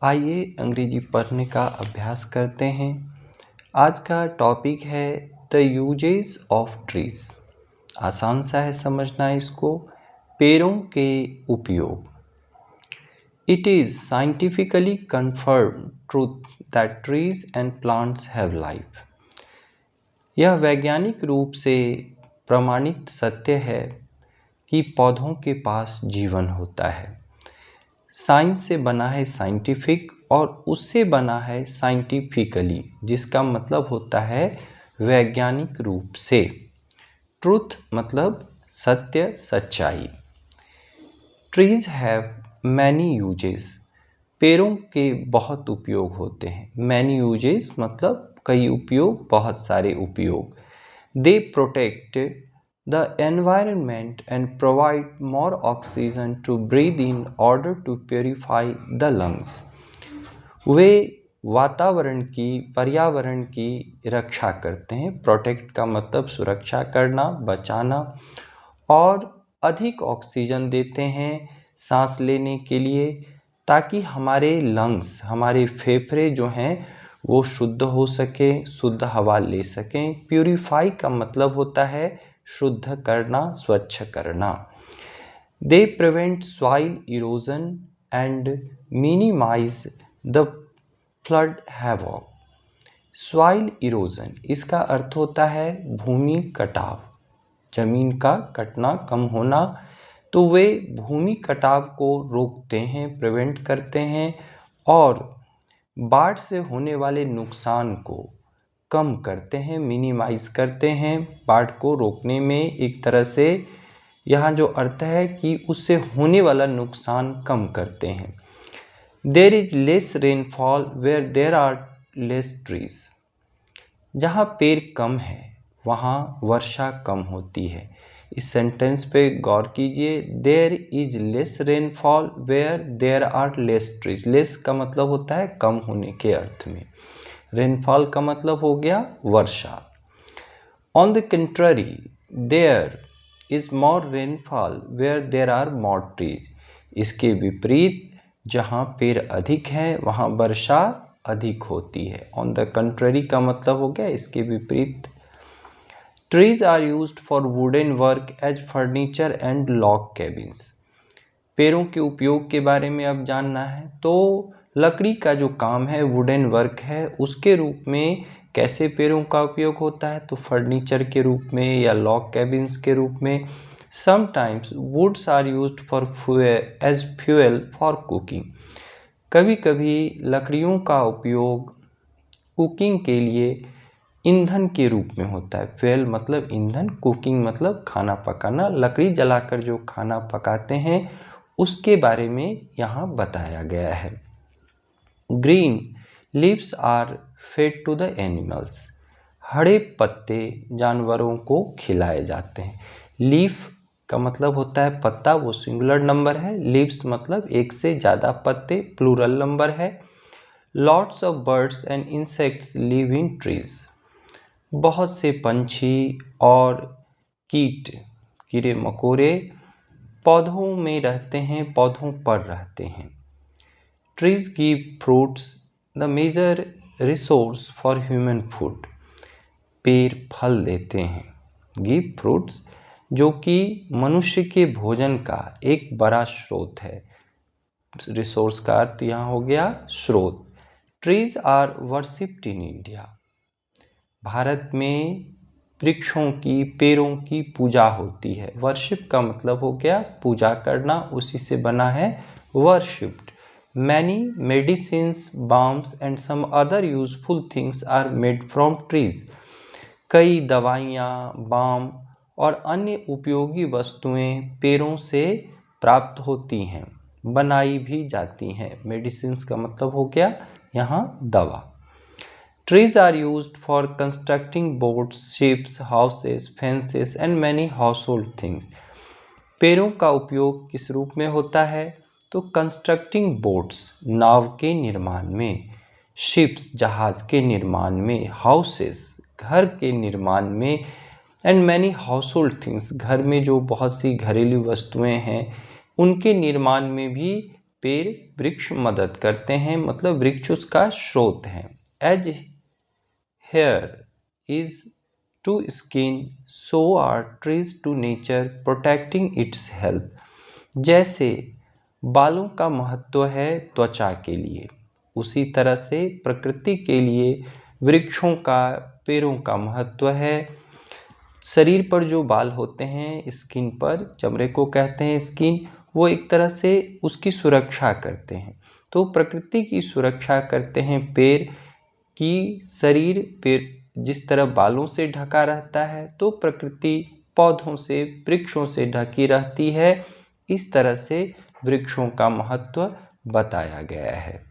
आइए अंग्रेजी पढ़ने का अभ्यास करते हैं। आज का टॉपिक है द यूजेस ऑफ ट्रीज। आसान सा है समझना इसको। पेड़ों के उपयोग। It is scientifically confirmed truth that trees and plants have life. यह वैज्ञानिक रूप से प्रमाणित सत्य है कि पौधों के पास जीवन होता है। साइंस से बना है साइंटिफिक और उससे बना है साइंटिफिकली, जिसका मतलब होता है वैज्ञानिक रूप से। ट्रूथ मतलब सत्य, सच्चाई। Trees have many uses. पेड़ों के बहुत उपयोग होते हैं। मैनी यूजेस मतलब कई उपयोग, बहुत सारे उपयोग। They protect the environment and provide more oxygen to breathe in order to purify the lungs. वे वातावरण की, पर्यावरण की रक्षा करते हैं। प्रोटेक्ट का मतलब सुरक्षा करना, बचाना, और अधिक ऑक्सीजन देते हैं सांस लेने के लिए, ताकि हमारे लंग्स, हमारे फेफड़े जो हैं वो शुद्ध हो सके, शुद्ध हवा ले सकें। प्यूरिफाई का मतलब होता है शुद्ध करना, स्वच्छ करना। They prevent soil erosion and minimise the flood havoc. Soil erosion, इसका अर्थ होता है भूमि कटाव, जमीन का कटना, कम होना। तो वे भूमि कटाव को रोकते हैं, प्रिवेंट करते हैं, और बाढ़ से होने वाले नुकसान को कम करते हैं, मिनिमाइज करते हैं। बाढ़ को रोकने में एक तरह से यहाँ जो अर्थ है कि उससे होने वाला नुकसान कम करते हैं। There is less rainfall where there are less trees. जहाँ पेड़ कम है वहाँ वर्षा कम होती है। इस सेंटेंस पे गौर कीजिए। There is less rainfall where there are less trees. Less का मतलब होता है कम होने के अर्थ में। रेनफॉल का मतलब हो गया वर्षा। On the contrary there is more rainfall where there are more trees. इसके विपरीत जहाँ पेड़ अधिक हैं वहाँ वर्षा अधिक होती है। ऑन द कंट्ररी का मतलब हो गया इसके विपरीत। Trees are used for wooden work as furniture and log cabins. पेड़ों के उपयोग के बारे में अब जानना है तो लकड़ी का जो काम है, वुडन वर्क है, उसके रूप में कैसे पेड़ों का उपयोग होता है, तो फर्नीचर के रूप में या लॉग कैबिन्स के रूप में। Sometimes woods are used for as fuel for cooking. कभी कभी लकड़ियों का उपयोग कुकिंग के लिए ईंधन के रूप में होता है। फ्यूल मतलब ईंधन, कुकिंग मतलब खाना पकाना। लकड़ी जलाकर जो खाना पकाते हैं उसके बारे में यहाँ बताया गया है। Green leaves are fed to the animals. हरे पत्ते जानवरों को खिलाए जाते हैं। लीफ का मतलब होता है पत्ता, वो सिंगुलर नंबर है। लीव्स मतलब एक से ज़्यादा पत्ते, प्लूरल नंबर है। Lots of birds and insects live in trees. बहुत से पंछी और कीट, कीड़े मकोड़े पौधों में रहते हैं, पौधों पर रहते हैं। Trees give fruits the major resource for human food. पेड़ फल देते हैं, गिव फ्रूट्स, जो कि मनुष्य के भोजन का एक बड़ा स्रोत है। रिसोर्स का अर्थ यहाँ हो गया स्रोत। Trees are worshipped in India. भारत में वृक्षों की, पेड़ों की पूजा होती है। वर्शिप का मतलब हो गया पूजा करना, उसी से बना है worshipped. Many medicines, balms and some other useful things are made from trees. कई दवाइयाँ, बाम और अन्य उपयोगी वस्तुएं पेड़ों से प्राप्त होती हैं, बनाई भी जाती हैं। मेडिसिन्स का मतलब हो गया यहाँ दवा। Trees are used for constructing boats, ships, houses, fences and many household things. पेड़ों का उपयोग किस रूप में होता है, तो कंस्ट्रक्टिंग बोट्स, नाव के निर्माण में, शिप्स, जहाज के निर्माण में, हाउसेस, घर के निर्माण में, एंड मैनी हाउसहोल्ड थिंग्स, घर में जो बहुत सी घरेलू वस्तुएं हैं उनके निर्माण में भी पेड़ वृक्ष मदद करते हैं, मतलब वृक्ष उसका स्रोत है। As hair is to skin, so are trees to nature, protecting its health. जैसे बालों का महत्व है त्वचा के लिए, उसी तरह से प्रकृति के लिए वृक्षों का, पेड़ों का महत्व है। शरीर पर जो बाल होते हैं, स्किन पर, चमड़े को कहते हैं स्किन, वो एक तरह से उसकी सुरक्षा करते हैं। तो प्रकृति की सुरक्षा करते हैं पेड़ की। शरीर पेड़ जिस तरह बालों से ढका रहता है, तो प्रकृति पौधों से, वृक्षों से ढकी रहती है। इस तरह से वृक्षों का महत्व बताया गया है।